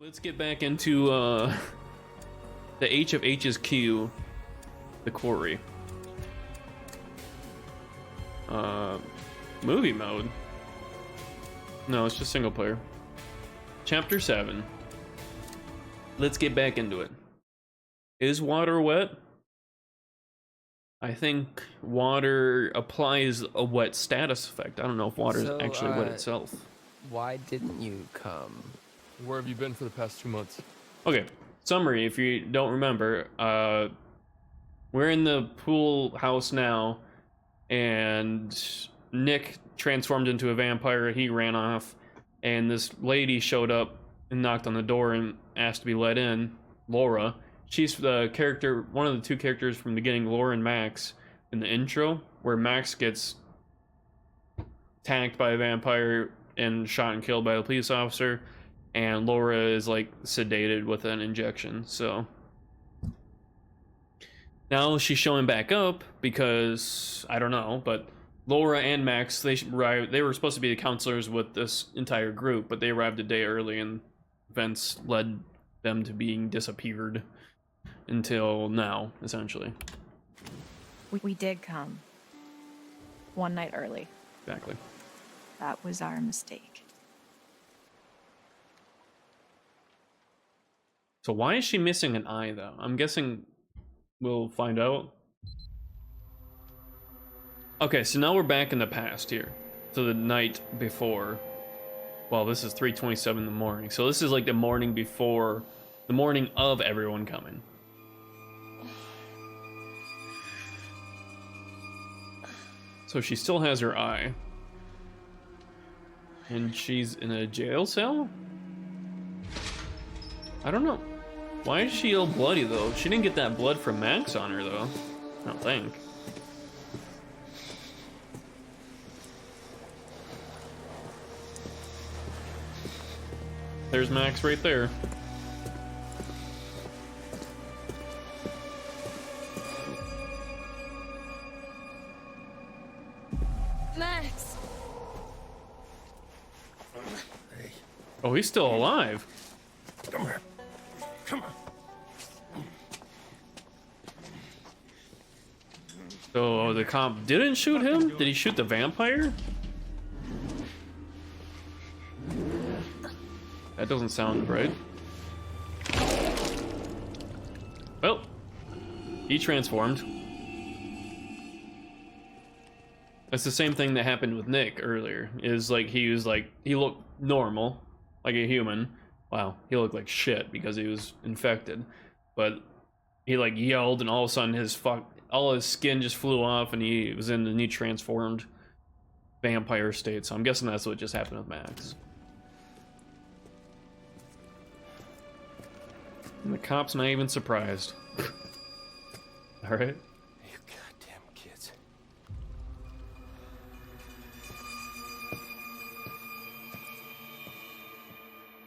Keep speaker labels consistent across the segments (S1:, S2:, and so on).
S1: Let's get back into the H of H's Q, the Quarry. Movie mode. No, it's just single player. Chapter 7. Let's get back into it. Is water wet? I think water applies a wet status effect. I don't know if water is actually wet itself.
S2: Why didn't you come?
S3: Where have you been for the past 2 months?
S1: Okay, summary, if you don't remember, we're in the pool house now, and Nick transformed into a vampire. He ran off, and this lady showed up and knocked on the door and asked to be let in. Laura. She's the character, one of the two characters from the beginning, Laura and Max, in the intro, where Max gets attacked by a vampire and shot and killed by a police officer, and Laura is like sedated with an injection. So now she's showing back up because I don't know, but Laura and Max, they were supposed to be the counselors with this entire group, but they arrived a day early, and events led them to being disappeared until now, essentially.
S4: We did come one night early.
S1: Exactly.
S4: That was our mistake.
S1: So why is she missing an eye, though? I'm guessing we'll find out. Okay, so now we're back in the past here. So the night before. Well, this is 3:27 in the morning. So this is like the morning before, the morning of everyone coming. So she still has her eye. And she's in a jail cell? I don't know. Why is she all bloody, though? She didn't get that blood from Max on her, though. I don't think. There's Max right there.
S4: Max!
S1: Oh, he's still alive.
S5: Come here. Come on.
S1: So the cop didn't shoot him? Did he shoot the vampire? That doesn't sound right. Well, he transformed. That's the same thing that happened with Nick earlier. Is like he looked normal, like a human. Wow, he looked like shit because he was infected. But he like yelled, and all of a sudden all his skin just flew off, and he was in a new transformed vampire state. So I'm guessing that's what just happened with Max. And the cop's not even surprised. All right.
S5: You goddamn kids.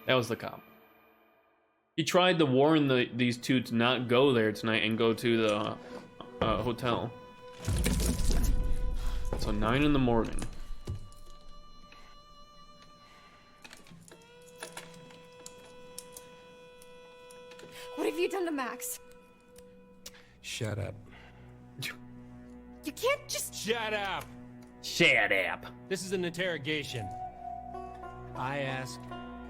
S1: That was the cop. He tried to warn these two to not go there tonight and go to the hotel. So 9 in the morning.
S6: What have you done to Max?
S5: Shut up.
S6: You can't just...
S5: Shut up!
S1: Shut up.
S5: This is an interrogation. I ask,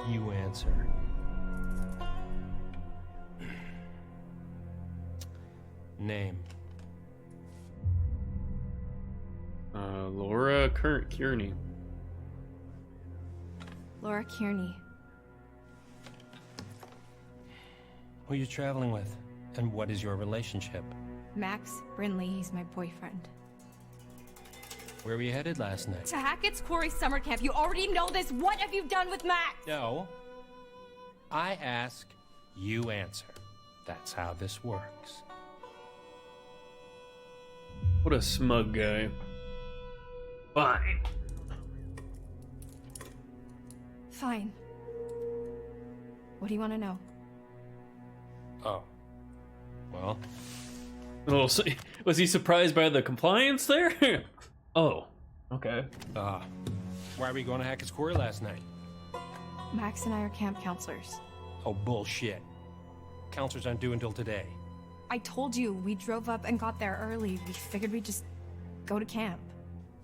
S5: you answer. Name.
S1: Laura Kearney.
S4: Laura Kearney.
S5: Who are you traveling with? And what is your relationship?
S4: Max Brinley, he's my boyfriend.
S5: Where were you headed last night?
S6: To Hackett's Quarry summer camp. You already know this. What have you done with Max?
S5: No. I ask, you answer. That's how this works.
S1: What a smug guy. Fine.
S4: Fine. What do you want to know?
S5: Oh. Well.
S1: Oh, so was he surprised by the compliance there? Oh, okay.
S5: Why were we going to Hackett's Quarry last night?
S4: Max and I are camp counselors.
S5: Oh, bullshit. Counselors aren't due until today.
S4: I told you, we drove up and got there early. We figured we'd just go to camp.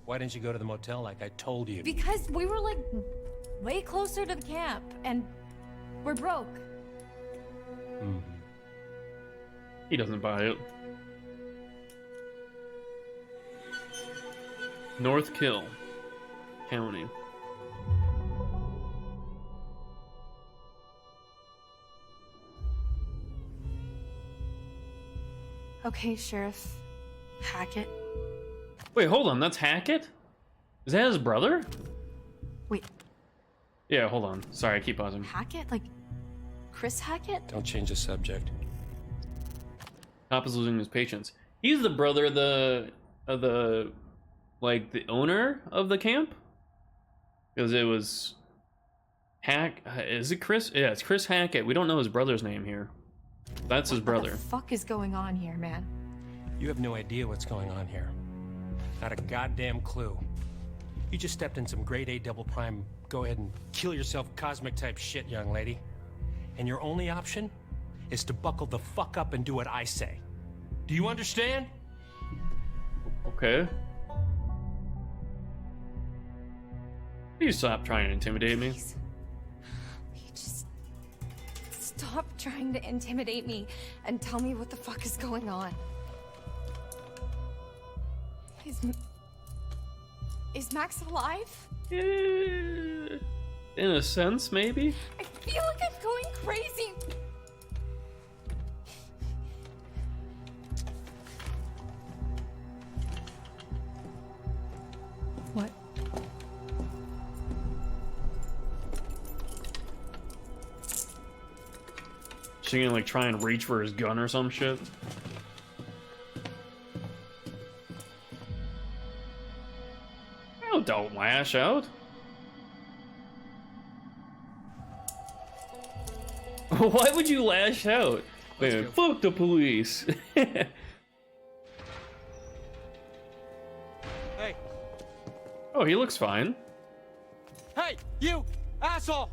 S5: Why didn't you go to the motel like I told you?
S4: Because we were like way closer to the camp and we're broke.
S5: Hmm.
S1: He doesn't buy it. North Kill County.
S4: Okay, Sheriff Hackett.
S1: Wait, hold on. That's Hackett? Is that his brother?
S4: Wait,
S1: Yeah, hold on. Sorry, I keep pausing.
S4: Hackett? Like Chris Hackett?
S5: Don't change the subject.
S1: Cop is losing his patience. He's the brother of the like the owner of the camp? Because it was is it Chris? Yeah, it's Chris Hackett. We don't know his brother's name here. That's his
S4: What
S1: brother.
S4: the fuck is going on here, man?
S5: You have no idea what's going on here. Not a goddamn clue. You just stepped in some grade A double prime, go ahead and kill yourself cosmic type shit, young lady. And your only option is to buckle the fuck up and do what I say. Do you understand?
S1: Okay. You stop trying to intimidate me.
S4: Please. Just stop trying to intimidate me and tell me what the fuck is going on. Is Max alive?
S1: In a sense, maybe.
S4: I feel like I'm going crazy. What?
S1: She gonna like try and reach for his gun or some shit. Oh, don't lash out. Why would you lash out? Wait a minute, fuck the police.
S5: Hey!
S1: Oh, he looks fine.
S5: Hey, you! Asshole!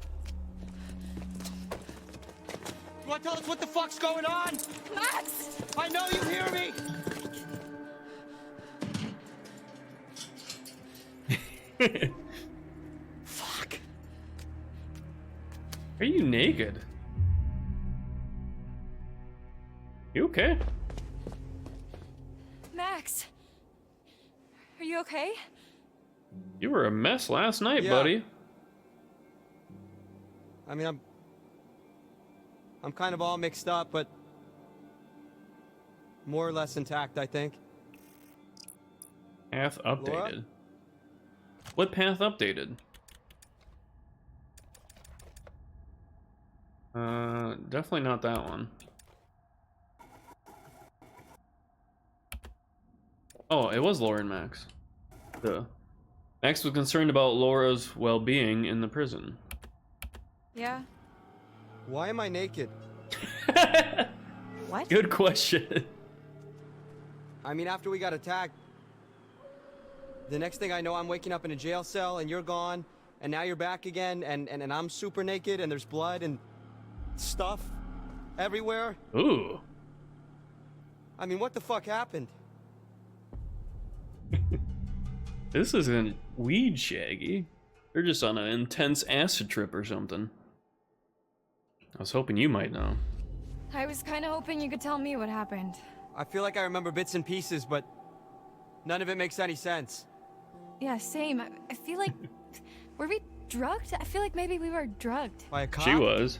S5: You wanna tell us what the fuck's going on?
S4: Max!
S5: I know you hear me! Fuck.
S1: Are you naked? You okay?
S4: Max! Are you okay?
S1: You were a mess last night,
S7: Yeah.
S1: buddy.
S7: I mean, I'm kind of all mixed up, but more or less intact, I think.
S1: Path updated.
S7: Laura?
S1: What path updated? Definitely not that one. Oh, it was Laura and Max. Duh. Max was concerned about Laura's well-being in the prison.
S4: Yeah?
S7: Why am I naked?
S4: What?
S1: Good question.
S7: I mean, after we got attacked, the next thing I know, I'm waking up in a jail cell, and you're gone, and now you're back again, and I'm super naked, and there's blood and stuff everywhere.
S1: Ooh.
S7: I mean, what the fuck happened?
S1: This isn't weed, Shaggy. They're just on an intense acid trip or something. I was hoping you might know.
S4: I was kind of hoping you could tell me what happened.
S7: I feel like I remember bits and pieces, but none of it makes any sense.
S4: Yeah, same. I feel like... Were we drugged? I feel like maybe we were drugged.
S7: By a cop?
S1: She was.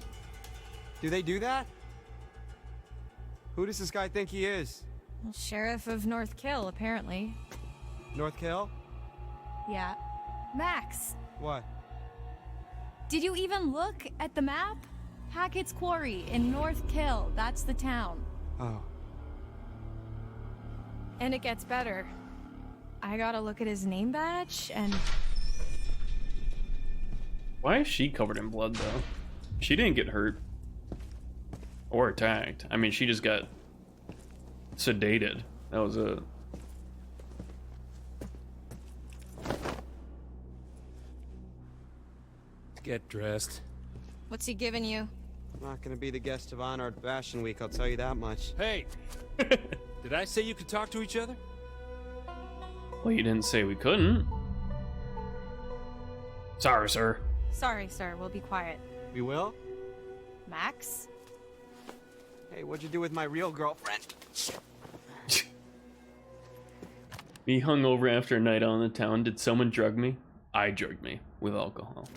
S7: Do they do that? Who does this guy think he is?
S4: Well, Sheriff of North Kill, apparently.
S7: North Kill?
S4: Yeah. Max,
S7: What?
S4: did you even look at the map? Hackett's Quarry in North Kill. That's the town.
S7: Oh.
S4: And it gets better. I gotta look at his name badge and...
S1: Why is she covered in blood, though? She didn't get hurt. Or attacked. I mean, she just got sedated. That was it.
S5: Get dressed.
S4: What's he giving you?
S7: Not gonna be the guest of honor at Fashion Week, I'll tell you that much.
S8: Hey, did I say you could talk to each other?
S1: Well, you didn't say we couldn't. Sorry, sir.
S6: Sorry, sir. We'll be quiet.
S7: We will?
S6: Max?
S7: Hey, what'd you do with my real girlfriend?
S1: Me hungover after a night out in the town. Did someone drug me? I drugged me with alcohol.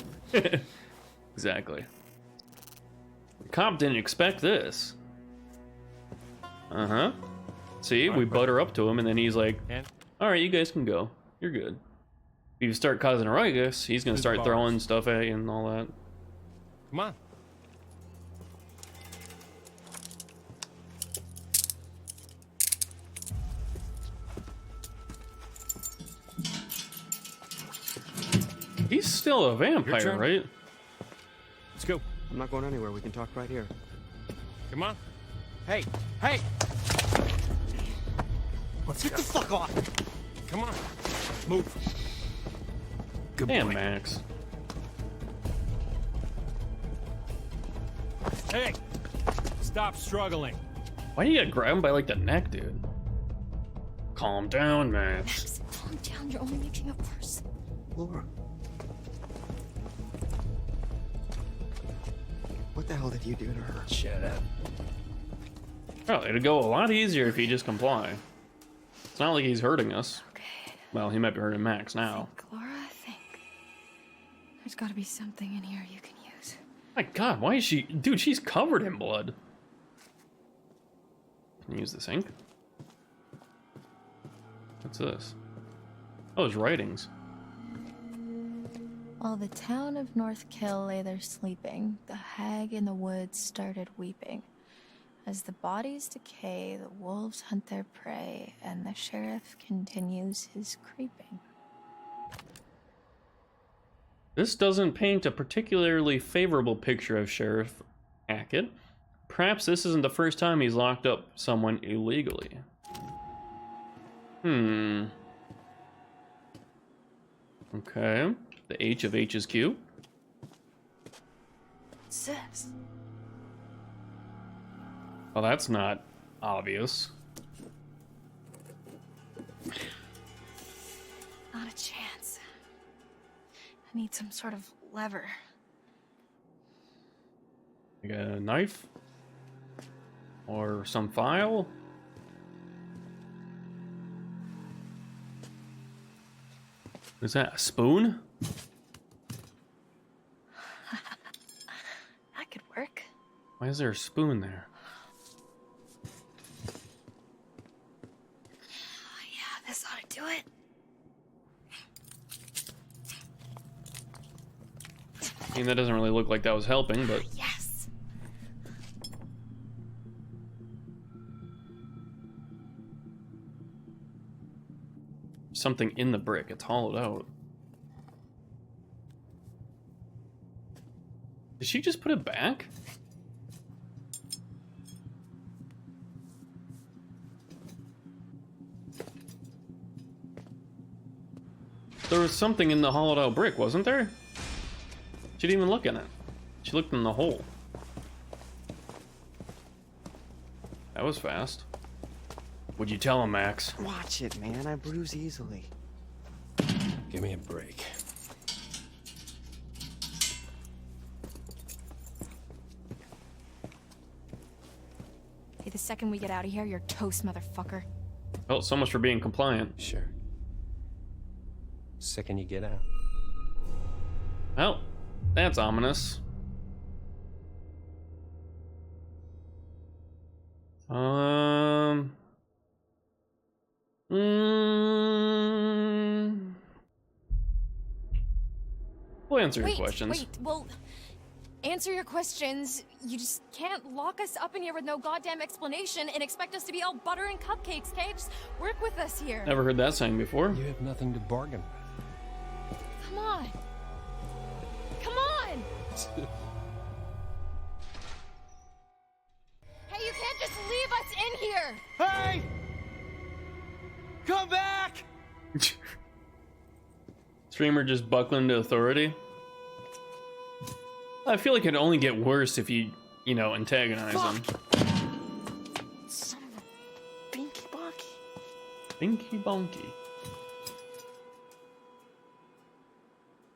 S1: Exactly. The cop didn't expect this. Uh-huh. See, we butter up to him, and then he's like, all right, you guys can go. You're good. If you start causing a ruckus, he's gonna start throwing stuff at you and all that.
S5: Come on.
S1: He's still a vampire, right?
S5: Let's go.
S7: I'm not going anywhere, we can talk right here.
S5: Come on.
S7: Hey! Hey! Let's get the fuck off!
S5: Come on. Move. Good
S1: Damn,
S5: boy.
S1: Max.
S5: Hey! Stop struggling.
S1: Why do you get grabbed by like the neck, dude? Calm down, Max.
S4: Max, calm down. You're only making it worse.
S7: Laura. What the hell did you do to her?
S5: Shut up.
S1: Oh, it'd go a lot easier if he just comply. It's not like he's hurting us.
S4: Okay.
S1: Well, he might be hurting Max now.
S4: Think, Laura, think. There's gotta be something in here you can use.
S1: My God, why is she... Dude, she's covered in blood. Can you use this ink? What's this? Oh, it's writings.
S9: While the town of North Kill lay there sleeping, the hag in the woods started weeping. As the bodies decay, the wolves hunt their prey, and the sheriff continues his creeping.
S1: This doesn't paint a particularly favorable picture of Sheriff Hackett. Perhaps this isn't the first time he's locked up someone illegally. Okay. The H of H is Q.
S9: What's this?
S1: Well, that's not obvious.
S9: Not a chance. I need some sort of lever.
S1: Like a knife? Or some file? Is that a spoon?
S9: That could work.
S1: Why is there a spoon there?
S9: Oh, yeah, this ought to do it.
S1: I mean, that doesn't really look like that was helping, but...
S9: Yes.
S1: Something in the brick. It's hollowed out. Did she just put it back? There was something in the hollowed out brick, wasn't there? She didn't even look in it. She looked in the hole. That was fast. Would you tell him, Max?
S7: Watch it, man. I bruise easily.
S5: Give me a break.
S6: Hey, the second we get out of here, you're toast, motherfucker.
S1: Well, so much for being compliant.
S5: Sure. Second you get out.
S1: Well, that's ominous. We'll answer your questions.
S6: Wait, well, answer your questions. You just can't lock us up in here with no goddamn explanation and expect us to be all butter and cupcakes, okay? Just work with us here.
S1: Never heard that saying before.
S5: You have nothing to bargain
S6: Come on. Come on! Hey, you can't just leave us in here!
S7: Hey! Come back!
S1: Streamer just buckling to authority. I feel like it'd only get worse if you you know, antagonize them.
S2: Son of a binky bonky.
S1: Binky bonky.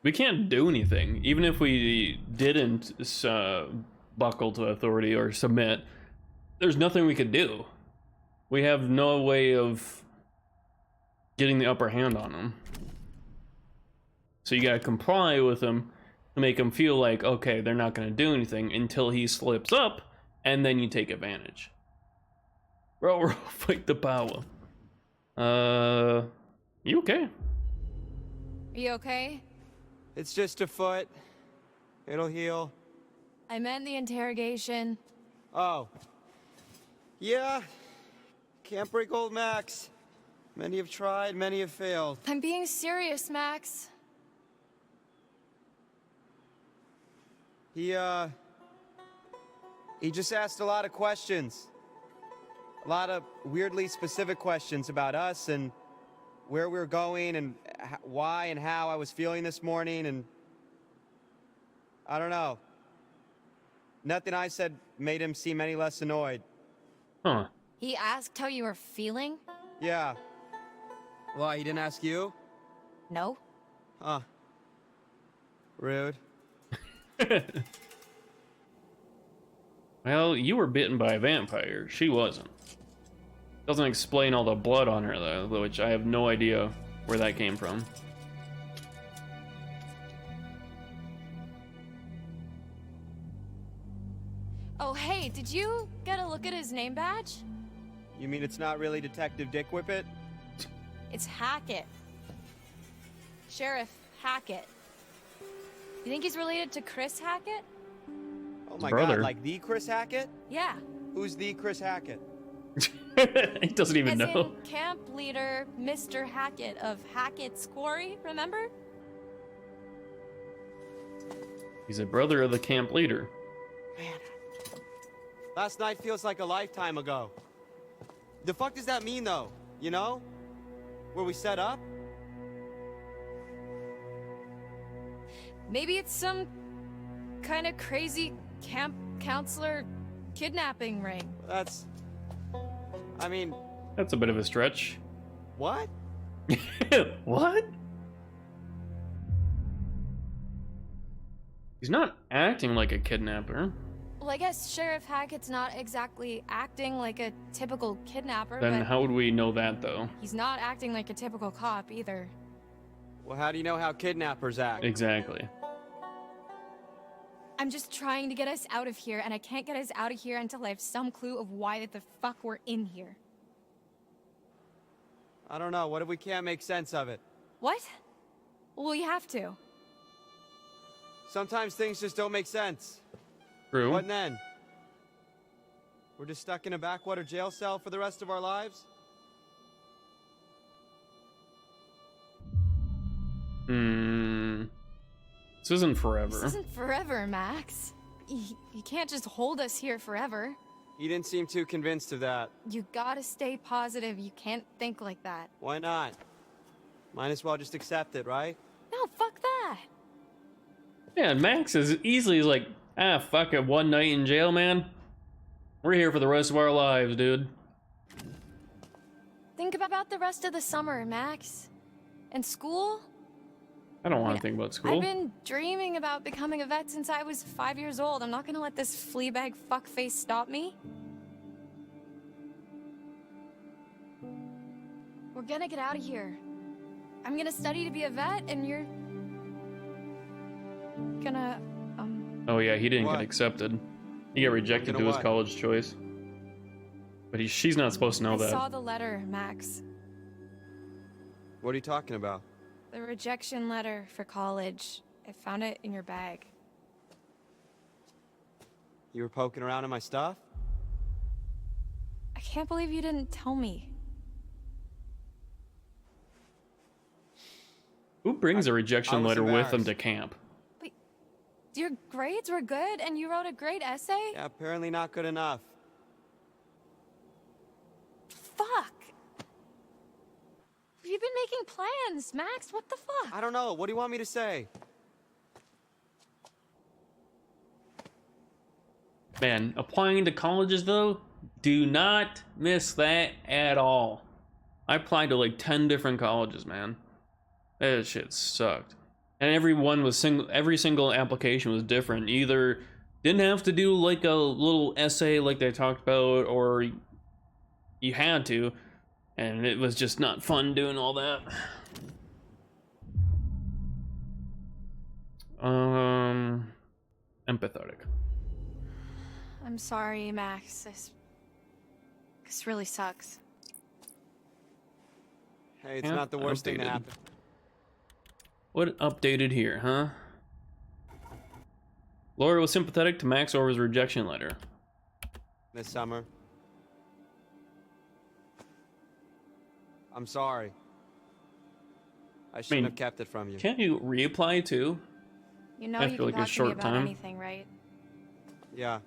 S1: We can't do anything. Even if we didn't buckle to authority or submit, there's nothing we could do. We have no way of getting the upper hand on them. So you gotta comply with them to make them feel like, okay, they're not gonna do anything until he slips up, and then you take advantage. Bro, fight the power. You okay?
S6: Are you okay?
S7: It's just a foot. It'll heal.
S6: I meant the interrogation.
S7: Oh. Yeah. Can't break old Max. Many have tried, many have failed.
S6: I'm being serious, Max.
S7: He just asked a lot of questions. A lot of weirdly specific questions about us and where we were going and why and how I was feeling this morning, and I don't know. Nothing I said made him seem any less annoyed.
S1: Huh.
S6: He asked how you were feeling?
S7: Yeah. Why, he didn't ask you?
S6: No.
S7: Huh. Rude.
S1: Well, you were bitten by a vampire. She wasn't. Doesn't explain all the blood on her, though, which I have no idea where that came from.
S6: Oh, hey, did you get a look at his name badge?
S7: You mean it's not really Detective Dick Whippet?
S6: It's Hackett. Sheriff Hackett. You think he's related to Chris Hackett?
S7: Oh my
S1: brother.
S7: god, like the Chris Hackett?
S6: Yeah.
S7: Who's the Chris Hackett?
S1: He doesn't even
S6: As
S1: know.
S6: in camp leader Mr. Hackett of Hackett's Quarry, remember?
S1: He's a brother of the camp leader.
S7: Man. Last night feels like a lifetime ago. The fuck does that mean, though? You know? Where we set up?
S6: Maybe it's some kind of crazy camp counselor kidnapping ring.
S7: That's... I mean...
S1: That's a bit of a stretch.
S7: What?
S1: What? He's not acting like a kidnapper.
S6: Well, I guess Sheriff Hackett's not exactly acting like a typical kidnapper,
S1: Then
S6: but
S1: how would we know that, though?
S6: he's not acting like a typical cop either.
S7: Well, how do you know how kidnappers act?
S1: Exactly.
S6: I'm just trying to get us out of here, and I can't get us out of here until I have some clue of why the fuck we're in here.
S7: I don't know. What if we can't make sense of it?
S6: What? Well, we have to.
S7: Sometimes things just don't make sense.
S1: True.
S7: What then? We're just stuck in a backwater jail cell for the rest of our lives?
S1: This isn't forever.
S6: This isn't forever, Max. You can't just hold us here forever.
S7: You didn't seem too convinced of that.
S6: You gotta stay positive. You can't think like that.
S7: Why not? Might as well just accept it, right?
S6: No, fuck that.
S1: Yeah, and Max is easily like, ah, fuck it, one night in jail, man. We're here for the rest of our lives, dude.
S6: Think about the rest of the summer, Max. And school?
S1: I don't want to think about school.
S6: I've been dreaming about becoming a vet since I was 5 years old. I'm not gonna let this fleabag fuckface stop me. We're gonna get out of here. I'm gonna study to be a vet, and you're gonna,
S1: Oh yeah, he didn't
S7: What?
S1: get accepted. He got rejected
S7: gonna
S1: to his
S7: what?
S1: college choice. But she's not supposed to know
S6: I
S1: that.
S6: saw the letter, Max.
S7: What are you talking about?
S6: The rejection letter for college. I found it in your bag.
S7: You were poking around in my stuff?
S6: I can't believe you didn't tell me.
S1: Who brings a
S7: I
S1: rejection
S7: was
S1: letter with them
S7: embarrassed.
S1: to camp?
S6: Wait, your grades were good and you wrote a great essay?
S7: Yeah, apparently not good enough.
S6: Fuck! You've been making plans, Max. What the fuck?
S7: I don't know. What do you want me to say?
S1: Man, applying to colleges though, do not miss that at all. I applied to like 10 different colleges, man. That shit sucked. And every single application was different. Either didn't have to do like a little essay like they talked about, or you had to, and it was just not fun doing all that. Empathetic.
S6: I'm sorry, Max. This really sucks.
S7: Hey, it's
S1: Yeah,
S7: not the worst thing that
S1: updated.
S7: happened.
S1: What updated here, huh? Laura was sympathetic to Max over his rejection letter.
S7: This summer. I'm sorry. I shouldn't have kept it from you.
S1: Can't you reapply too?
S6: You know
S1: After
S6: you can
S1: like a
S6: talk to me
S1: short
S6: about
S1: time?
S6: anything, right?
S7: Yeah.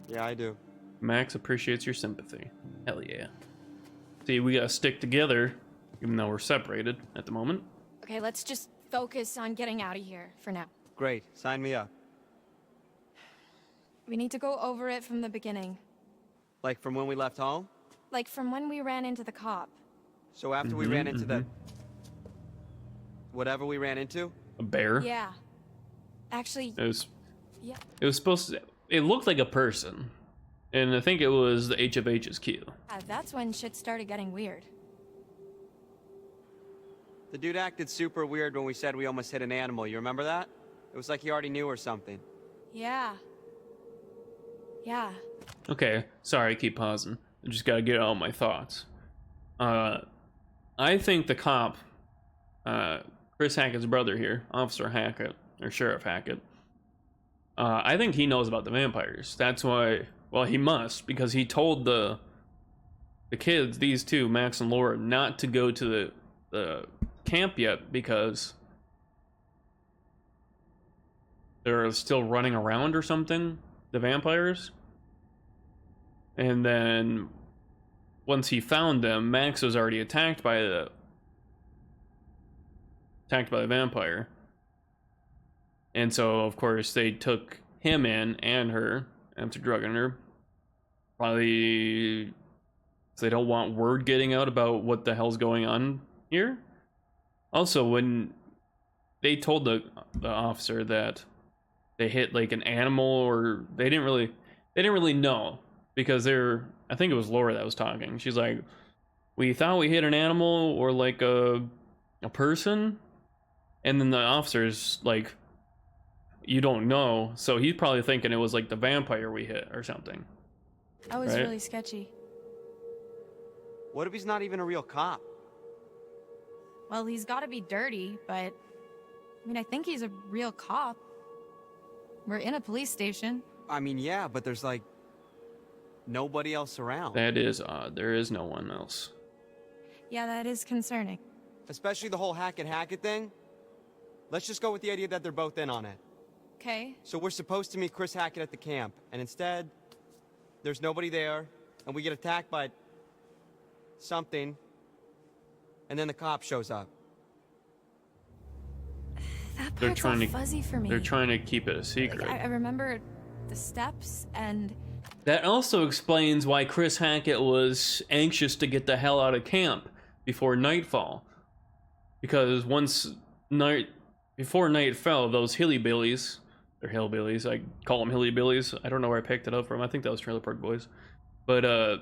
S7: Yeah, I do.
S1: Max appreciates your sympathy. Hell yeah. See, we gotta stick together, even though we're separated at the moment.
S6: Okay, let's just focus on getting out of here for now.
S7: Great. Sign me up.
S6: We need to go over it from the beginning.
S7: Like from when we left home?
S6: Like from when we ran into the cop.
S7: So after we ran into the... Whatever we ran into?
S1: A bear?
S6: Yeah. Actually,
S1: It was supposed to... It looked like a person. And I think it was the H of HQ.
S6: that's when shit started getting weird.
S7: The dude acted super weird when we said we almost hit an animal. You remember that? It was like he already knew or something.
S6: Yeah. Yeah.
S1: Okay, sorry, I keep pausing. I just gotta get all my thoughts. I think the cop, Chris Hackett's brother here, Officer Hackett, or Sheriff Hackett, I think he knows about the vampires. That's why, well, he must, because he told the kids, these two, Max and Laura, not to go to the camp yet because they're still running around or something, the vampires. And then once he found them, Max was already attacked by the vampire. And so of course they took him in and her after drugging her. Probably they don't want word getting out about what the hell's going on here. Also, when they told the officer that they hit like an animal, or they didn't really know, because I think it was Laura that was talking. She's like, we thought we hit an animal or like a person, and then the officer's like, you don't know, so he's probably thinking it was like the vampire we hit or something.
S6: That was
S1: Right?
S6: really sketchy.
S7: What if he's not even a real cop?
S6: Well, he's got to be dirty, but I mean, I think he's a real cop. We're in a police station.
S7: I mean, yeah, but there's like nobody else around.
S1: That is odd. There is no one else.
S6: Yeah, that is concerning.
S7: Especially the whole Hackett thing. Let's just go with the idea that they're both in on it.
S6: Okay.
S7: So we're supposed to meet Chris Hackett at the camp, and instead, there's nobody there, and we get attacked by something, and then the cop shows up.
S6: That
S1: They're
S6: part's
S1: trying
S6: all
S1: to
S6: fuzzy for me.
S1: They're trying to keep it a secret.
S6: I remember the steps and...
S1: That also explains why Chris Hackett was anxious to get the hell out of camp before nightfall. Because before night fell, those hillbillies, they're hillbillies, I call them hillbillies, I don't know where I picked it up from, I think that was Trailer Park Boys. But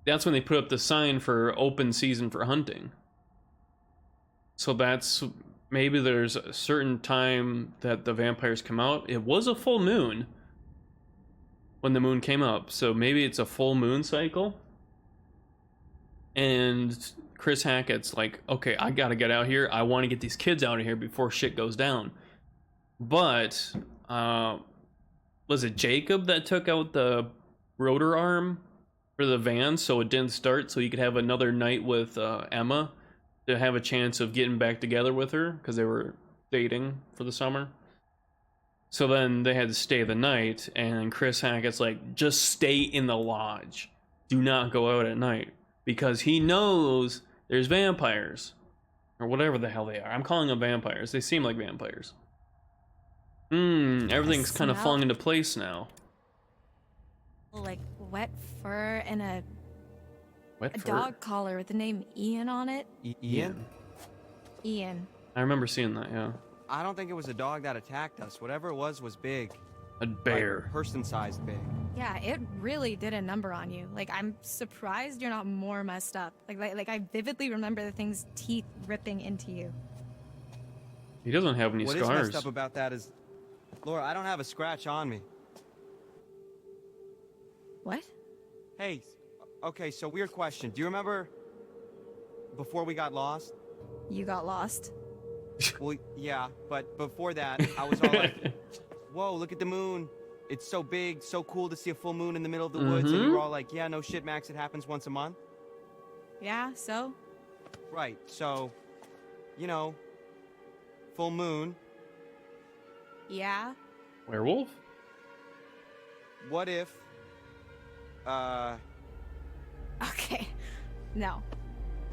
S1: that's when they put up the sign for open season for hunting. So that's, maybe there's a certain time that the vampires come out. It was a full moon when the moon came up, so maybe it's a full moon cycle. And Chris Hackett's like, okay, I gotta get out here. I want to get these kids out of here before shit goes down. But was it Jacob that took out the rotor arm for the van so it didn't start, so he could have another night with Emma to have a chance of getting back together with her because they were dating for the summer? So then they had to stay the night, and Chris Hackett's like, just stay in the lodge. Do not go out at night. Because he knows there's vampires. Or whatever the hell they are. I'm calling them vampires. They seem like vampires. Everything's kind of falling into place now.
S6: like wet fur and a
S1: Wet fur?
S6: dog collar with the name Ian on it.
S7: Ian?
S6: Ian.
S1: I remember seeing that, yeah.
S7: I don't think it was a dog that attacked us. Whatever it was big.
S1: A bear.
S7: Like, person-sized big.
S6: Yeah, it really did a number on you. Like, I'm surprised you're not more messed up. Like I vividly remember the thing's teeth ripping into you.
S1: He doesn't have any
S7: What
S1: scars.
S7: is messed up about that is, Laura, I don't have a scratch on me.
S6: What?
S7: Hey, okay, so weird question. Do you remember before we got lost?
S6: You got lost.
S7: Well, yeah, but before that, I was all like, whoa, look at the moon. It's so big, so cool to see a full moon in the middle of the woods. And you were all like, yeah, no shit, Max, it happens once a month.
S6: Yeah, so?
S7: Right, so, you know, full moon.
S6: Yeah.
S1: Werewolf?
S7: What if,
S6: Okay. No.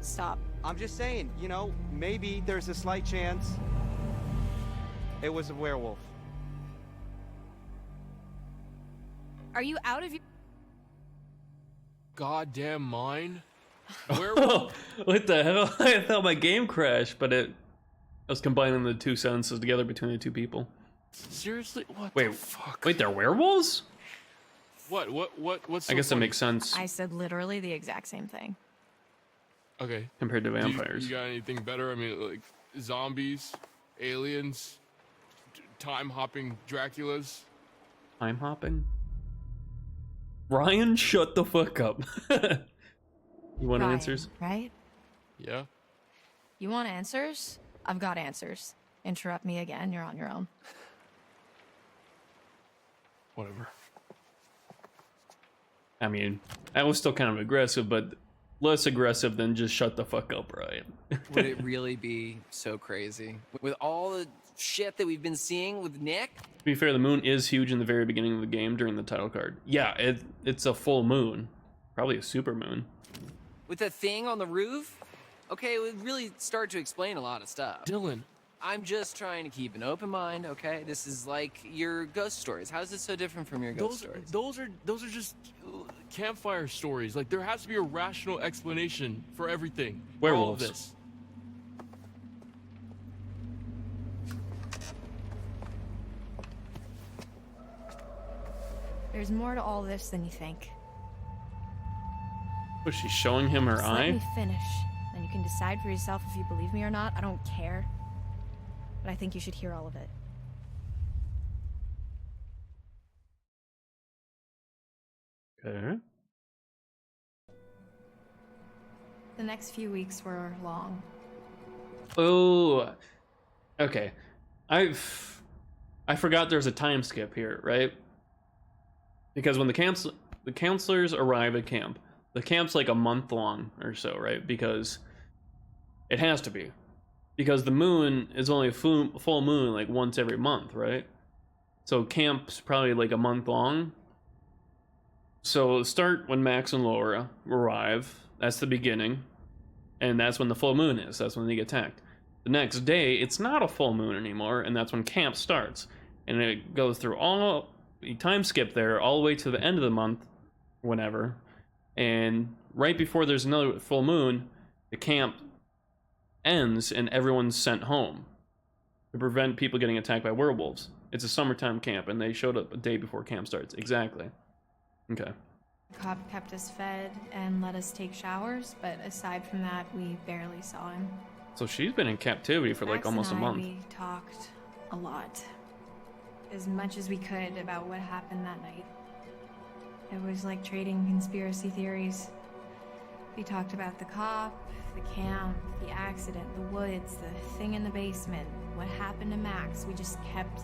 S6: Stop.
S7: I'm just saying, you know, maybe there's a slight chance it was a werewolf.
S6: Are you out of your...
S3: Goddamn mind. Werewolf.
S1: What the hell? I thought my game crashed, but I was combining the two sentences together between the two people.
S3: Seriously? What
S1: Wait,
S3: the fuck?
S1: wait, they're werewolves?
S3: What's so
S1: I guess that
S3: funny?
S1: makes sense
S6: I said literally the exact same thing.
S3: Okay.
S1: compared to
S3: Do
S1: vampires.
S3: You got anything better? I mean, like zombies, aliens, time-hopping Draculas.
S1: Time hopping? Ryan, shut the fuck up. You want
S6: Ryan,
S1: answers?
S6: right?
S3: Yeah.
S6: You want answers? I've got answers. Interrupt me again, you're on your own.
S3: Whatever.
S1: I mean, I was still kind of aggressive, but less aggressive than just shut the fuck up, Ryan.
S2: Would it really be so crazy? With all the shit that we've been seeing with Nick?
S1: To be fair, the moon is huge in the very beginning of the game during the title card. Yeah, it's a full moon. Probably a super moon.
S2: With the thing on the roof? Okay, it would really start to explain a lot of stuff.
S3: Dylan.
S2: I'm just trying to keep an open mind, okay? This is like your ghost stories. How is this so different from your ghost stories?
S3: Those are just campfire stories. Like, there has to be a rational explanation for everything. For all of
S1: Werewolves.
S3: this.
S6: There's more to all this than you think.
S1: Was she showing him her
S6: Just
S1: eye?
S6: let me finish, then you can decide for yourself if you believe me or not. I don't care. But I think you should hear all of it.
S1: Okay.
S6: The next few weeks were long.
S1: Oh, okay. I forgot there's a time skip here, right? Because when the counselors arrive at camp, the camp's like a month long or so, right? Because it has to be. Because the moon is only a full moon like once every month, right? So camp's probably like a month long. So start when Max and Laura arrive. That's the beginning. And that's when the full moon is. That's when they get attacked. The next day, it's not a full moon anymore, and that's when camp starts. And it goes through all the time skip there, all the way to the end of the month, whenever. And right before there's another full moon, the camp ends and everyone's sent home to prevent people getting attacked by werewolves. It's a summertime camp, and they showed up a day before camp starts. Exactly. Okay.
S6: The cop kept us fed and let us take showers, but aside from that, we barely saw him.
S1: So she's been in captivity for like
S6: Max
S1: almost a
S6: and I,
S1: month.
S6: We talked a lot. As much as we could about what happened that night. It was like trading conspiracy theories. We talked about the cop, the camp, the accident, the woods, the thing in the basement, what happened to Max. We just kept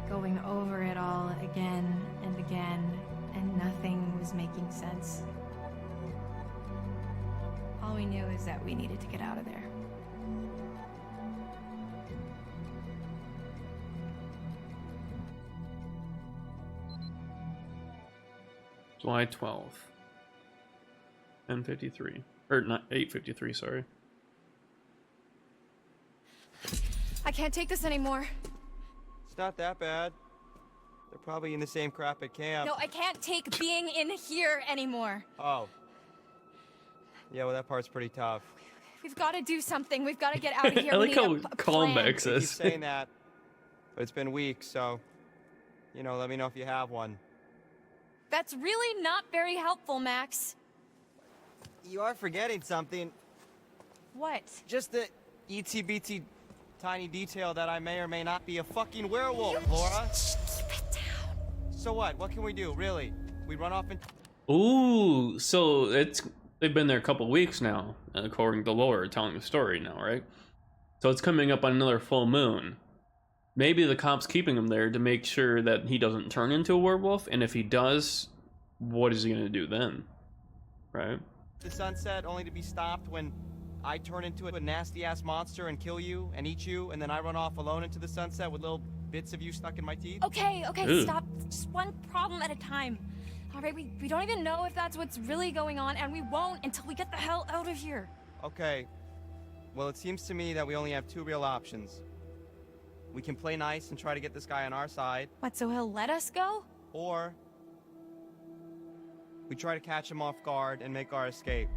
S6: going over it all again and again, and nothing was making sense. All we knew is that we needed to get out of there.
S1: July 12th. 10:53. Or not 8:53, sorry.
S6: I can't take this anymore.
S7: It's not that bad. They're probably in the same crap at camp.
S4: No, I can't take being in here anymore.
S7: Oh. Yeah, well, that part's pretty tough.
S4: We've got to do something. We've got to get out of here.
S1: I
S4: We
S1: like
S4: need
S1: how
S4: a
S1: calm
S4: plan.
S1: Max
S7: I keep
S1: is.
S7: saying that, but it's been weeks, so, you know, let me know if you have one.
S4: That's really not very helpful, Max.
S7: You are forgetting something.
S4: What?
S7: Just the itsy-bitsy tiny detail that I may or may not be a fucking werewolf, Laura.
S4: Keep it down.
S7: So what? What can we do, really? We run off and...
S1: Ooh, so they've been there a couple weeks now, according to lore, telling the story now, right? So it's coming up on another full moon. Maybe the cop's keeping him there to make sure that he doesn't turn into a werewolf, and if he does, what is he gonna do then? Right?
S7: the sunset only to be stopped when I turn into a nasty-ass monster and kill you and eat you, and then I run off alone into the sunset with little bits of you stuck in my teeth?
S4: Okay,
S1: Ew.
S4: stop. Just one problem at a time. All right, we don't even know if that's what's really going on, and we won't until we get the hell out of here.
S7: Okay. Well, it seems to me that we only have two real options. We can play nice and try to get this guy on our side,
S4: What, so he'll let us go?
S7: or we try to catch him off guard and make our escape.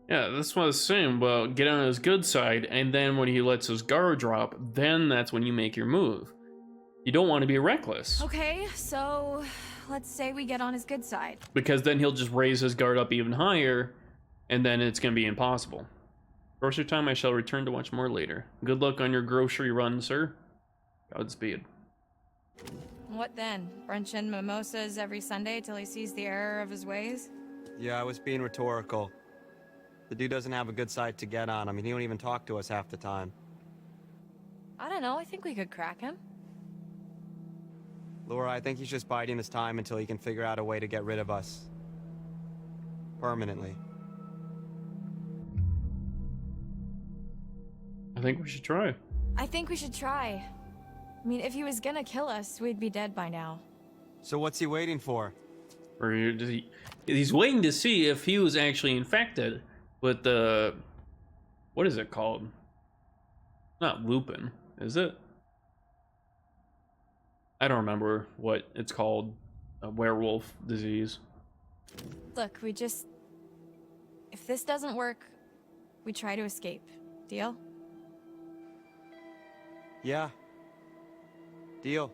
S1: Yeah, that's what I was saying. Well, get on his good side, and then when he lets his guard drop, then that's when you make your move. You don't want to be reckless,
S4: Okay, so let's say we get on his good side.
S1: because then he'll just raise his guard up even higher, and then it's going to be impossible. Grocery time, I shall return to watch more later. Good luck on your grocery run, sir. Godspeed.
S4: What then? Brunch and mimosas every Sunday till he sees the error of his ways?
S7: Yeah, I was being rhetorical. The dude doesn't have a good side to get on. I mean, he don't even talk to us half the time.
S4: I don't know, I think we could crack him.
S7: Laura, I think he's just biding his time until he can figure out a way to get rid of us. Permanently.
S1: I think we should try.
S4: I think we should try. I mean, if he was gonna kill us, we'd be dead by now.
S7: So what's he waiting for?
S1: Or he's waiting to see if he was actually infected with the... What is it called? Not lupin, is it? I don't remember what it's called. A werewolf disease.
S4: Look, we just... If this doesn't work, we try to escape. Deal?
S7: Yeah. Deal.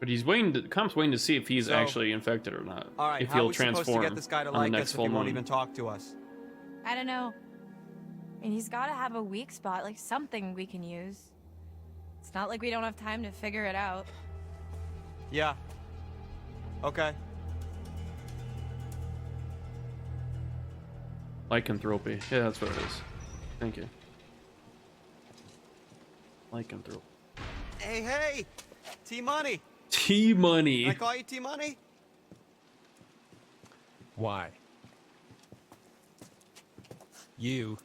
S1: But he's waiting to... Comp's waiting to see if he's
S7: So-
S1: actually infected or not.
S7: All right,
S1: if
S7: how are
S1: he'll
S7: we supposed to
S1: transform
S7: get this guy to
S1: on the
S7: like
S1: next
S7: us if
S1: full
S7: he won't
S1: moon.
S7: even talk to us?
S4: I don't know. I mean, he's gotta have a weak spot, like something we can use. It's not like we don't have time to figure it out.
S7: Yeah. Okay.
S1: Lycanthropy. Yeah, that's what it is. Thank you. Lycanthropy.
S7: Hey, hey! T-Money!
S1: T-Money.
S7: Can I call you T-Money?
S5: Why? You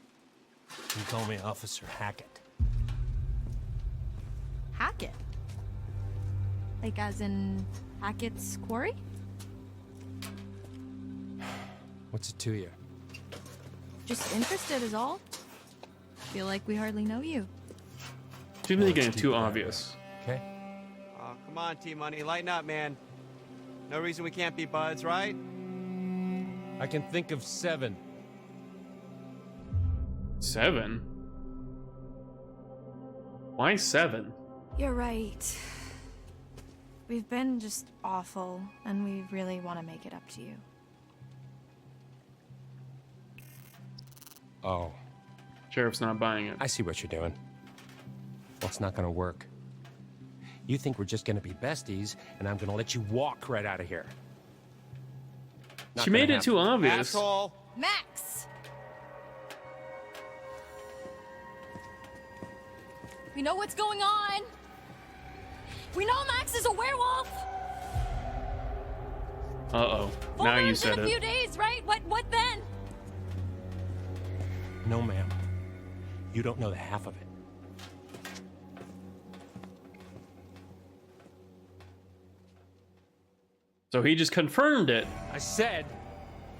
S5: can call me Officer Hackett.
S4: Hackett? Like as in Hackett's Quarry?
S5: What's it to you?
S4: Just interested is all. Feel like we hardly know you.
S1: She's making it too obvious.
S5: Okay?
S7: Oh, come on, T-Money. Lighten up, man. No reason we can't be buds, right?
S8: I can think of 7.
S1: 7? Why 7?
S4: You're right. We've been just awful, and we really want to make it up to you.
S5: Oh,
S1: Sheriff's not buying it.
S5: I see what you're doing. Well, it's not gonna work. You think we're just gonna be besties, and I'm gonna let you walk right out of here. Not
S1: She
S5: gonna
S1: made it
S5: happen.
S1: too obvious.
S7: Asshole!
S4: Max! We know what's going on! We know Max is a werewolf!
S1: Uh-oh.
S4: Full
S1: Now you
S4: moon's
S1: said
S4: in a few
S1: it.
S4: days, right? What then?
S5: No, ma'am. You don't know the half of it.
S1: So he just confirmed it.
S8: I said,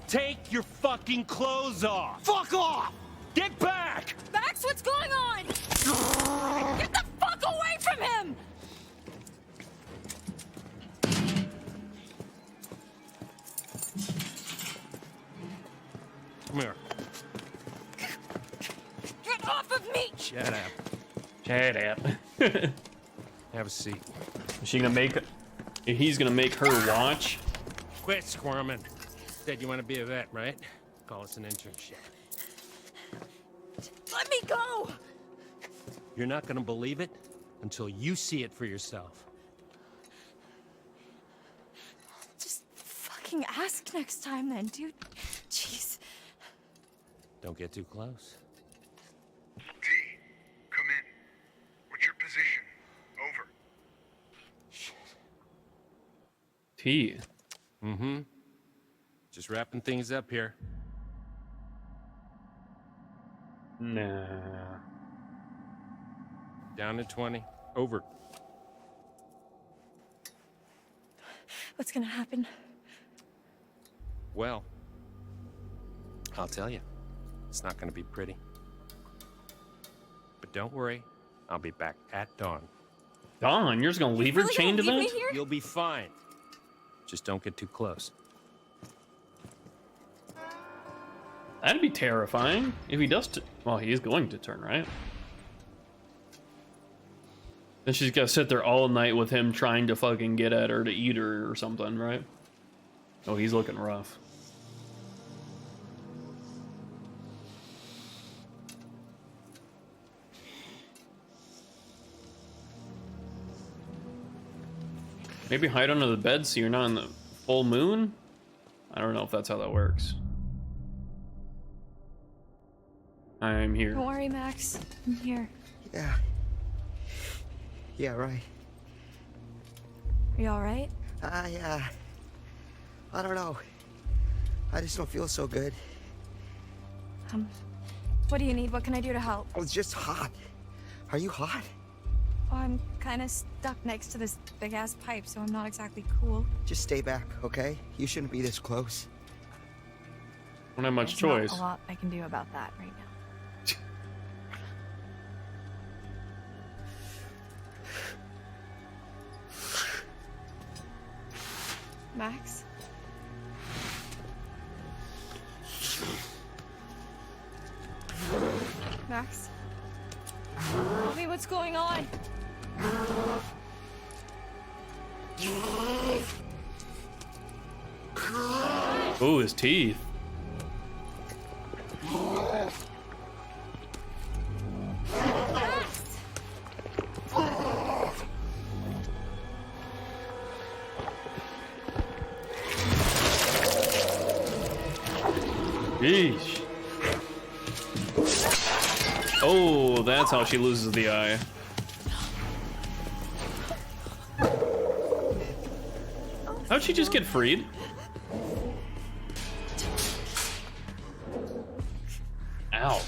S8: take your fucking clothes off!
S7: Fuck off!
S8: Get back!
S4: Max, what's going on? Get the fuck away from him!
S5: Come here.
S4: Get off of me!
S5: Shut up.
S1: Shut up.
S5: Have a seat.
S1: Is she gonna make? He's gonna make her watch.
S5: Quit squirming. Said you want to be a vet, right? Call us an internship.
S4: Let me go!
S5: You're not gonna believe it until you see it for yourself.
S4: Just fucking ask next time then, dude. Jeez.
S5: Don't get too close.
S10: T, come in. What's your position? Over.
S1: T.
S5: Mm-hmm. Just wrapping things up here.
S1: Nah.
S5: Down to 20. Over.
S4: What's gonna happen?
S5: Well, I'll tell you. It's not gonna be pretty. But don't worry. I'll be back at dawn.
S1: Dawn, you're just gonna leave her
S4: Really
S1: chained to
S4: gonna leave
S1: that?
S4: me here?
S5: You'll be fine. Just don't get too close.
S1: That'd be terrifying if he does. Well, he is going to turn, right? Then she's gotta sit there all night with him trying to fucking get at her to eat her or something, right? Oh, he's looking rough. Maybe hide under the bed so you're not in the full moon? I don't know if that's how that works. I'm here.
S4: Don't worry, Max. I'm here.
S7: Yeah. Yeah, right.
S4: Are you alright?
S7: I don't know. I just don't feel so good.
S4: What do you need? What can I do to help?
S7: Oh, it's just hot. Are you hot?
S4: Oh, I'm kind of stuck next to this big-ass pipe, so I'm not exactly cool.
S7: Just stay back, okay? You shouldn't be this close.
S1: Don't have much
S4: There's
S1: choice.
S4: not a lot I can do about that right now. Max? Max? Tell me what's going on.
S1: Ooh, his teeth. Yeesh. Oh, that's how she loses the eye. How'd she just get freed? Ow.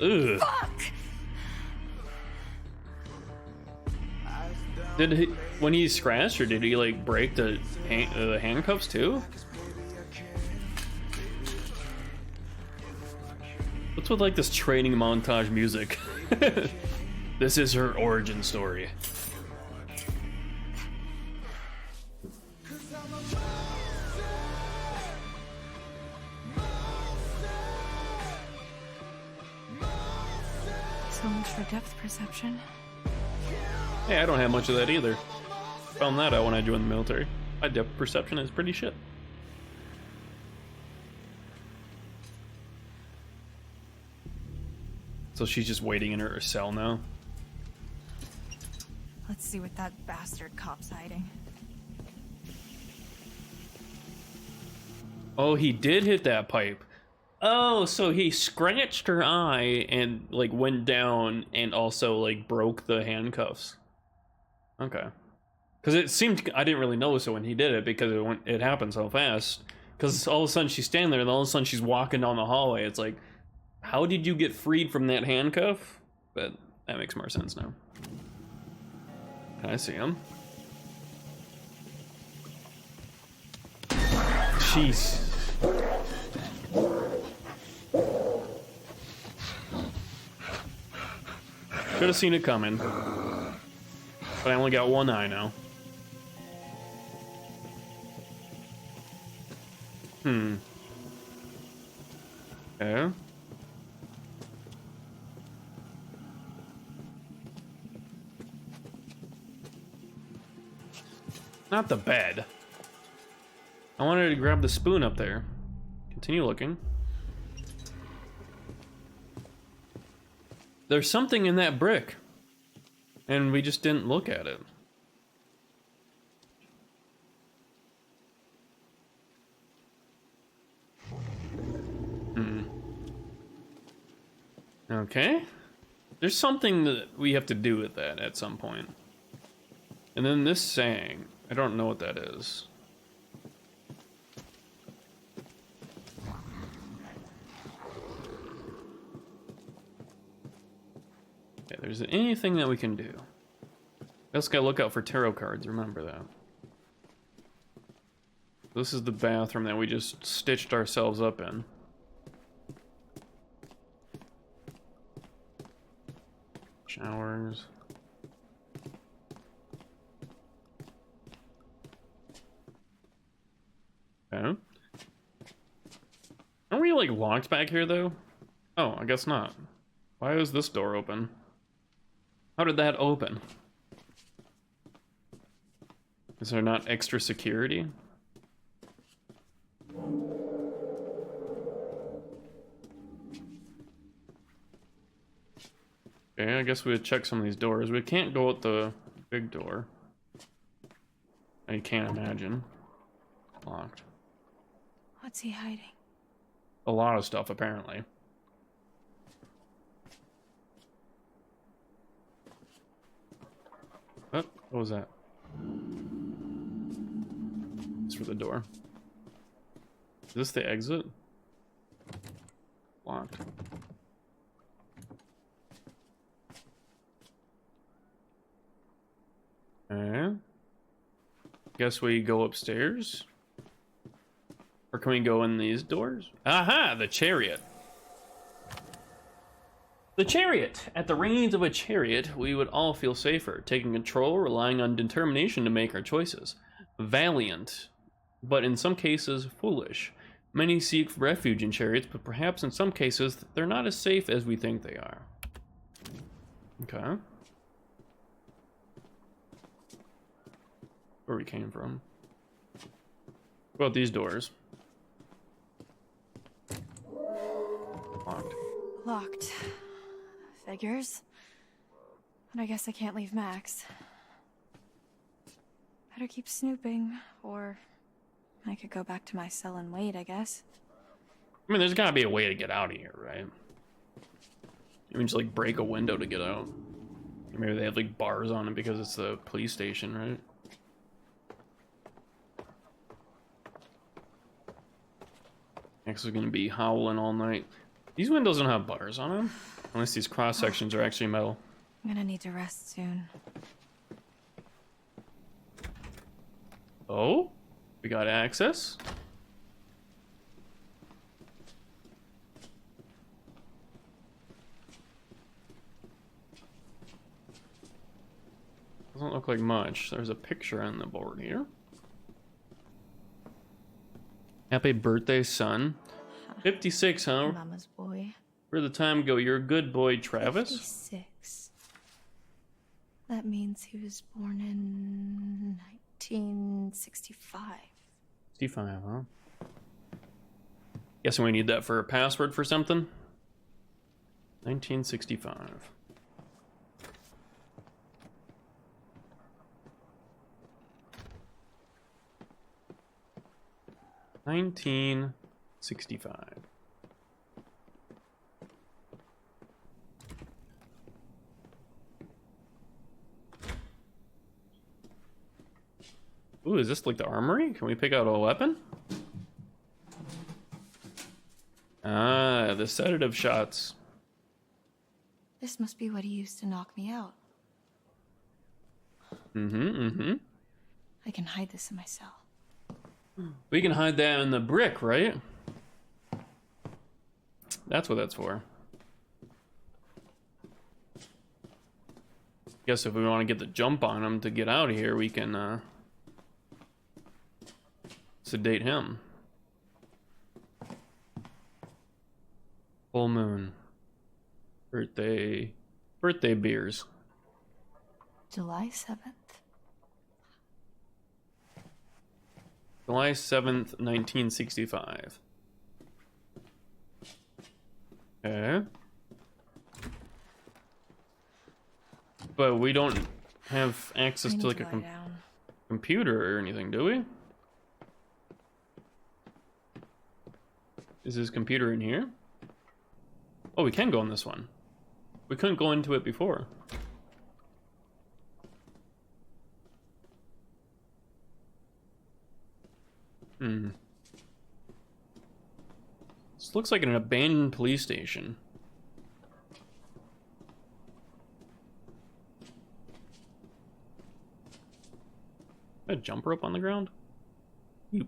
S1: Ugh.
S4: Fuck!
S1: Did he, when he scratched, or did he like break the handcuffs too? What's with like this training montage music? This is her origin story.
S4: So much for depth perception.
S1: Hey, I don't have much of that either. Found that out when I joined the military. My depth perception is pretty shit. So she's just waiting in her cell now.
S4: Let's see what that bastard cop's hiding.
S1: Oh, he did hit that pipe. Oh, so he scratched her eye and like went down and also like broke the handcuffs. Okay. Because it seemed, I didn't really notice it when he did it because it happened so fast. Because all of a sudden she's standing there and all of a sudden she's walking down the hallway. It's like, how did you get freed from that handcuff? But that makes more sense now. Can I see him? Jeez. Should have seen it coming. But I only got one eye now. Okay. Not the bed. I wanted to grab the spoon up there. Continue looking. There's something in that brick. And we just didn't look at it. Okay. There's something that we have to do with that at some point. And then this saying, I don't know what that is. Okay, there's anything that we can do. Just gotta look out for tarot cards, remember that. This is the bathroom that we just stitched ourselves up in. Showers. Okay. Aren't we like locked back here though? Oh, I guess not. Why is this door open? How did that open? Is there not extra security? Okay, I guess we would check some of these doors. We can't go out the big door. I can't imagine. Locked.
S6: What's he hiding?
S1: A lot of stuff, apparently. Oh, what was that? It's for the door. Is this the exit? Locked. Okay. Guess we go upstairs? Or can we go in these doors? Aha! The chariot. The chariot! At the reins of a chariot, we would all feel safer, taking control, relying on determination to make our choices. Valiant, but in some cases, foolish. Many seek refuge in chariots, but perhaps in some cases, they're not as safe as we think they are. Okay. Where we came from. What about these doors? Locked.
S6: Locked. Figures. But I guess I can't leave Max. Better keep snooping, or I could go back to my cell and wait, I guess.
S1: I mean, there's gotta be a way to get out of here, right? You can just like break a window to get out. Maybe they have like bars on it because it's the police station, right? Next is gonna be howling all night. These windows don't have bars on them, unless these cross sections are actually metal.
S6: I'm gonna need to rest soon.
S1: Oh, we got access. Doesn't look like much. There's a picture on the board here. Happy birthday, son. 56, huh?
S6: Mama's boy.
S1: Where the time go? You're a good boy, Travis.
S6: 56. That means he was born in 1965.
S1: 65, huh? Guessing we need that for a password for something. 1965. $1965. Ooh, is this like the armory? Can we pick out a weapon? Ah, the sedative shots.
S6: This must be what he used to knock me out.
S1: Mm-hmm.
S6: I can hide this in my cell.
S1: We can hide that in the brick, right? That's what that's for. Guess if we want to get the jump on him to get out of here, we can sedate him. Full moon. Birthday beers.
S9: July 7th.
S1: July 7th, 1965. Okay. But we don't have access to like a computer or anything, do we? Is his computer in here? Oh, we can go on this one. We couldn't go into it before. This looks like an abandoned police station. A jump rope on the ground? You.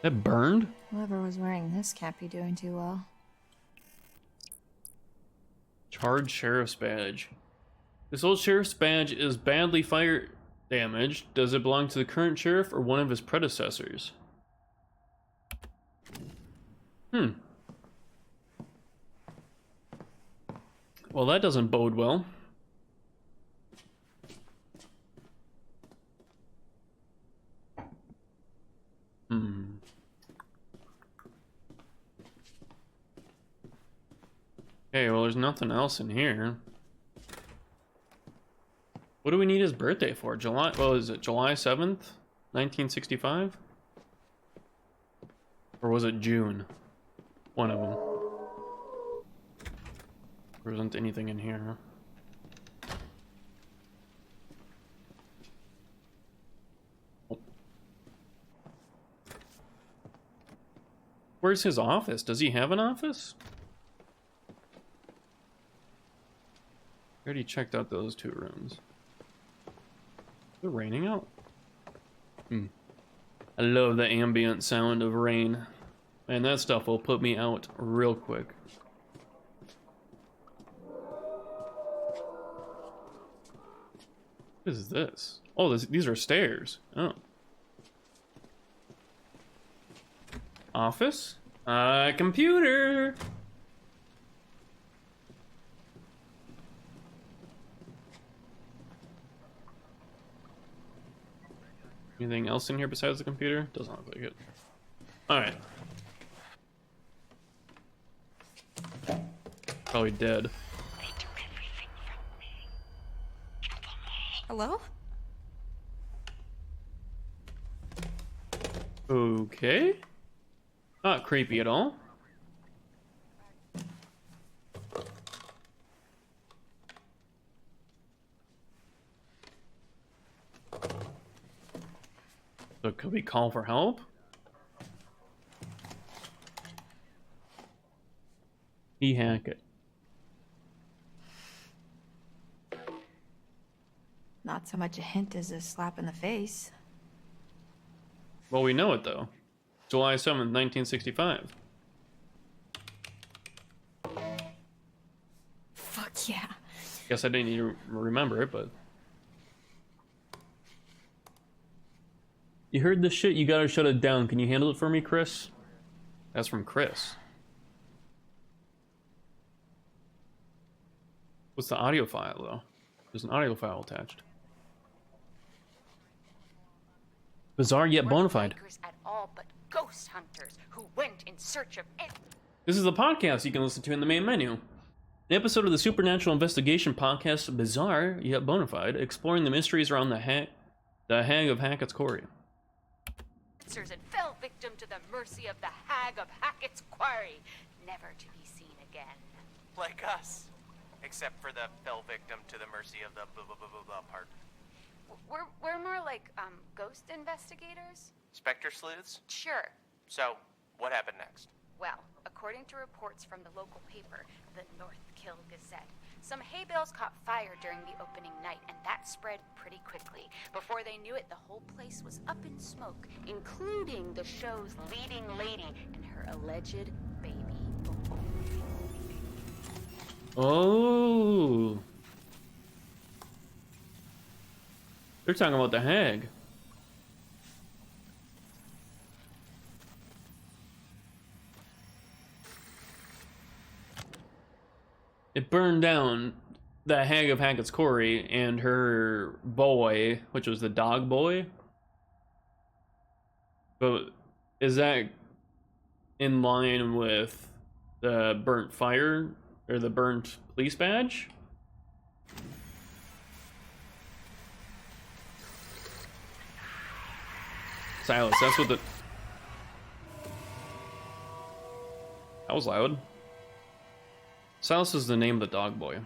S1: That burned?
S6: Whoever was wearing this can't be doing too well.
S1: Charged sheriff's badge. This old sheriff's badge is badly fire damaged. Does it belong to the current sheriff or one of his predecessors? Well, that doesn't bode well. Okay, well, there's nothing else in here. What do we need his birthday for? July, well, is it July 7th, 1965? Or was it June? One of them. There isn't anything in here. Oh. Where's his office? Does he have an office? I already checked out those two rooms. Is it raining out? I love the ambient sound of rain. Man, that stuff will put me out real quick. What is this? Oh, these are stairs. Oh. Office? Computer! Anything else in here besides the computer? Doesn't look like it. Alright. Probably dead.
S4: Hello?
S1: Okay. Not creepy at all. So could we call for help? Hackett.
S6: Not so much a hint as a slap in the face.
S1: Well, we know it though. July 7th, 1965.
S6: Fuck yeah.
S1: Guess I didn't need to remember it, but... You heard this shit, you gotta shut it down. Can you handle it for me, Chris? That's from Chris. What's the audio file, though? There's an audio file attached. Bizarre yet bona fide.
S11: At all but ghost hunters who went in search of it.
S1: This is the podcast you can listen to in the main menu. An episode of the supernatural investigation podcast, Bizarre yet bona fide, exploring the mysteries around the hag of Hackett's Quarry.
S11: And fell victim to the mercy of the hag of Hackett's Quarry, never to be seen again.
S12: Like us. Except for the fell victim to the mercy of the blah blah blah blah blah part.
S11: We're more like, ghost investigators?
S12: Spectre sleuths?
S11: Sure.
S12: So, what happened next?
S11: Well, according to reports from the local paper, the North Kill Gazette, Some hay bales caught fire during the opening night, and that spread pretty quickly. Before they knew it, the whole place was up in smoke, including the show's leading lady and her alleged baby boy.
S1: Oh. They're talking about the hag. It burned down the hag of Hackett's Quarry and her boy, which was the dog boy. But is that in line with the burnt fire or the burnt police badge? Silas, that's what the... That was loud. Silas is the name of the dog boy.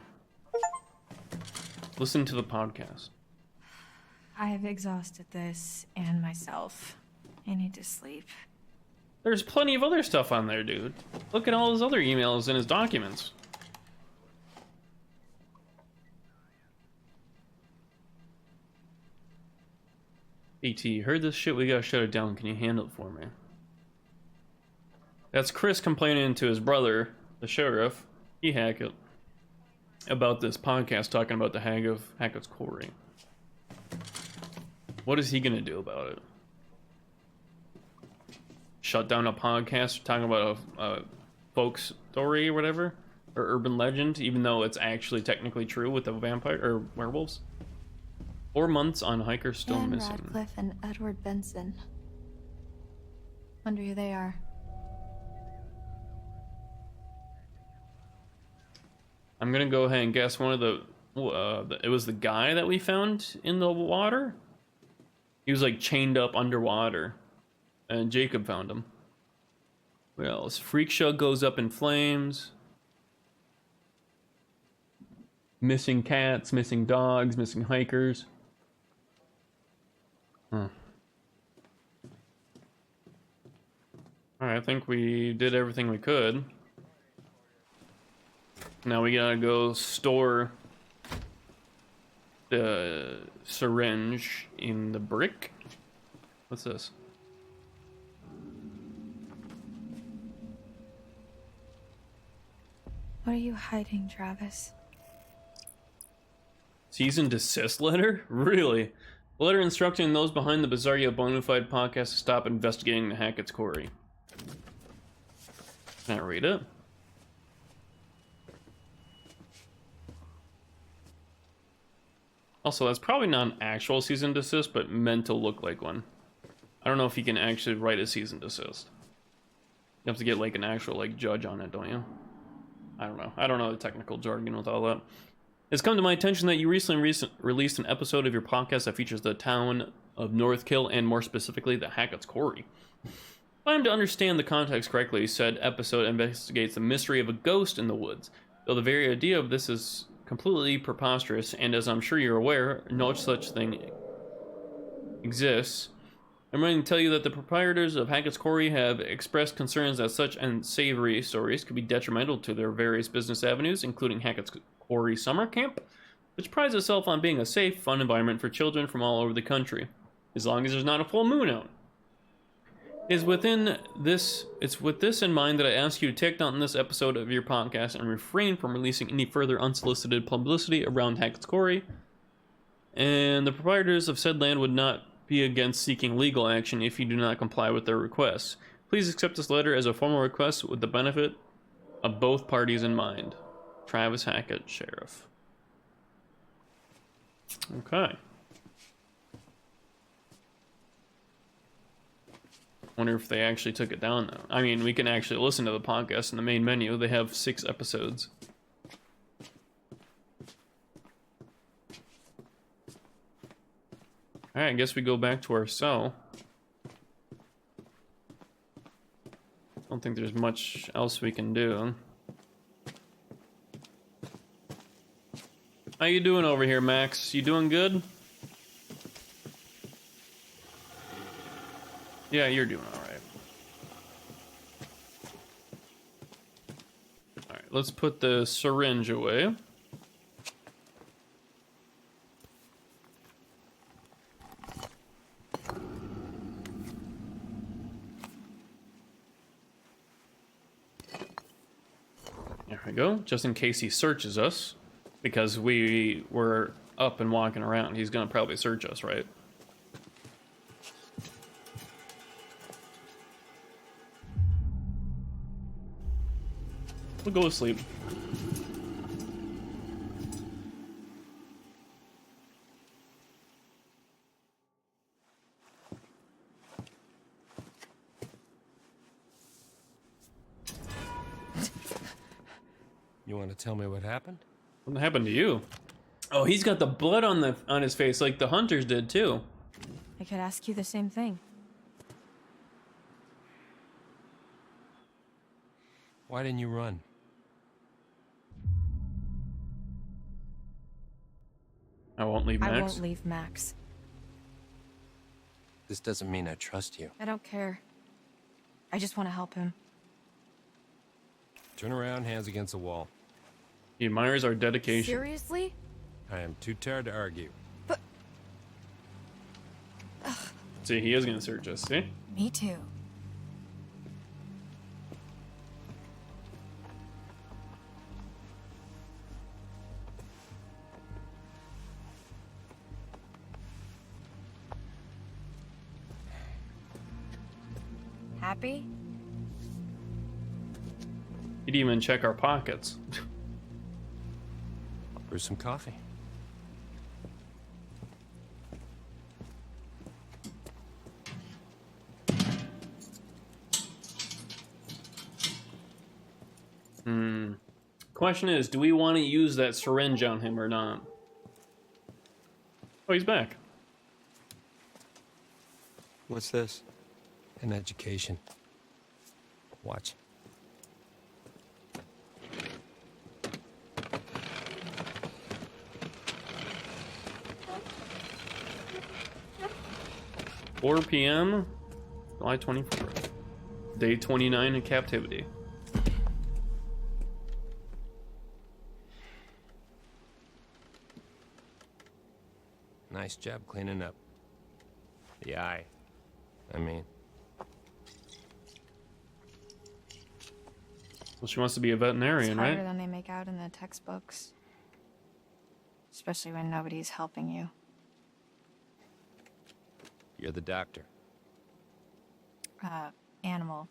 S1: Listen to the podcast.
S6: I've exhausted this and myself. I need to sleep.
S1: There's plenty of other stuff on there, dude. Look at all his other emails and his documents. AT, heard this shit, we gotta shut it down. Can you handle it for me? That's Chris complaining to his brother, the sheriff, Hackett, about this podcast talking about the hag of Hackett's Quarry. What is he gonna do about it? Shut down a podcast talking about a folk story or whatever? Or urban legend, even though it's actually technically true with the vampire or werewolves? 4 months on hiker still
S9: Dan
S1: missing.
S9: Radcliffe and Edward Benson. Wonder who they are.
S1: I'm gonna go ahead and guess one of it was the guy that we found in the water. He was like chained up underwater, and Jacob found him. What else? Freak show goes up in flames. Missing cats, missing dogs, missing hikers. Huh. Alright, I think we did everything we could. Now we gotta go store the syringe in the brick. What's this?
S6: What are you hiding, Travis?
S1: Cease and desist letter? Really? A letter instructing those behind the Bizarro Bonafide podcast to stop investigating the Hackett's Quarry. Can I read it? Also, that's probably not an actual cease and desist, but meant to look like one. I don't know if you can actually write a cease and desist. You have to get like an actual like judge on it, don't you? I don't know. I don't know the technical jargon with all that. It's come to my attention that you recently released an episode of your podcast that features the town of North Kill and more specifically the Hackett's Quarry. If I'm to understand the context correctly, said episode investigates the mystery of a ghost in the woods. Though the very idea of this is completely preposterous, and as I'm sure you're aware, no such thing exists. I'm ready to tell you that the proprietors of Hackett's Quarry have expressed concerns that such unsavory stories could be detrimental to their various business avenues, including Hackett's Quarry Summer Camp, which prides itself on being a safe, fun environment for children from all over the country, as long as there's not a full moon out. It's with this in mind that I ask you to take down this episode of your podcast and refrain from releasing any further unsolicited publicity around Hackett's Quarry. And the proprietors of said land would not be against seeking legal action if you do not comply with their requests. Please accept this letter as a formal request with the benefit of both parties in mind. Travis Hackett, Sheriff. Okay. Wonder if they actually took it down though. I mean, we can actually listen to the podcast in the main menu. They have 6 episodes. Alright, I guess we go back to our cell. Don't think there's much else we can do. How you doing over here, Max? You doing good? Yeah, you're doing alright. Alright, let's put the syringe away. There we go. Just in case he searches us, because we were up and walking around, he's gonna probably search us, right? We'll go to sleep.
S5: You want to tell me what happened?
S1: What happened to you? Oh, he's got the blood on his face like the hunters did too.
S4: I could ask you the same thing.
S5: Why didn't you run?
S1: I won't leave Max.
S4: I won't leave Max.
S5: This doesn't mean I trust you.
S4: I don't care. I just want to help him.
S5: Turn around, hands against the wall.
S1: He admires our dedication.
S4: Seriously?
S5: I am too tired to argue.
S4: But...
S1: See, he is gonna search us, see?
S4: Me too. Happy?
S1: He'd even check our pockets.
S5: Brew some coffee.
S1: Question is, do we want to use that syringe on him or not? Oh, he's back.
S7: What's this?
S5: An education. Watch.
S1: $4 p.m. July 24th. Day 29 in captivity.
S5: Nice job cleaning up. The eye. I mean.
S1: Well, she wants to be a veterinarian,
S4: It's
S1: right?
S4: harder than they make out in the textbooks. Especially when nobody's helping you.
S5: You're the doctor.
S4: Animal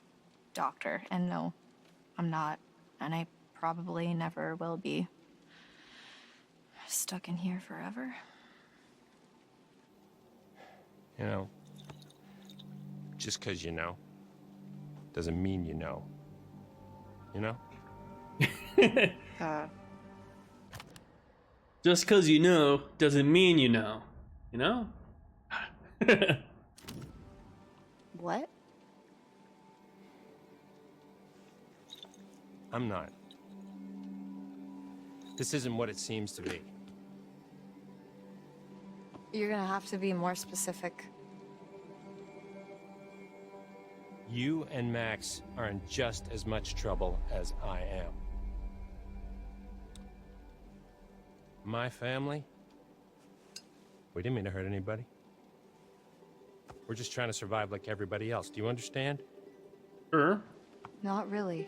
S4: doctor. And no, I'm not. And I probably never will be. Stuck in here forever.
S5: You know, just because you know, doesn't mean you know. You know?
S1: Just because you know doesn't mean you know. You know?
S4: What?
S5: I'm not. This isn't what it seems to be.
S4: You're gonna have to be more specific.
S5: You and Max are in just as much trouble as I am. My family? We didn't mean to hurt anybody. We're just trying to survive like everybody else. Do you understand?
S1: Sure.
S4: Not really.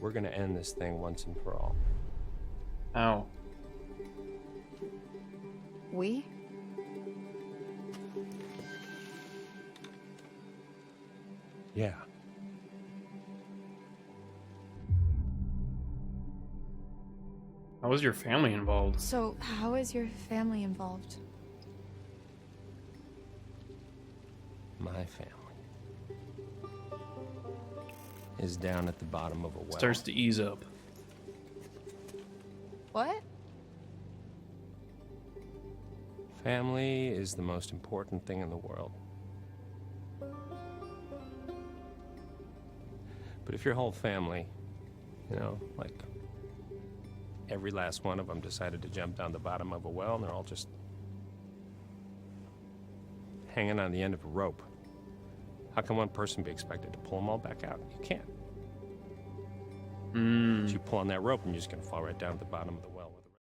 S5: We're gonna end this thing once and for all.
S1: Ow.
S4: We?
S5: Yeah.
S1: How was your family involved?
S4: So, how is your family involved?
S5: My family is down at the bottom of a well.
S1: Starts to ease up.
S4: What?
S5: Family is the most important thing in the world. But if your whole family, you know, like every last one of them decided to jump down the bottom of a well and they're all just hanging on the end of a rope, how can one person be expected to pull them all back out? You can't. You pull on that rope and you're just gonna fall right down to the bottom of the well.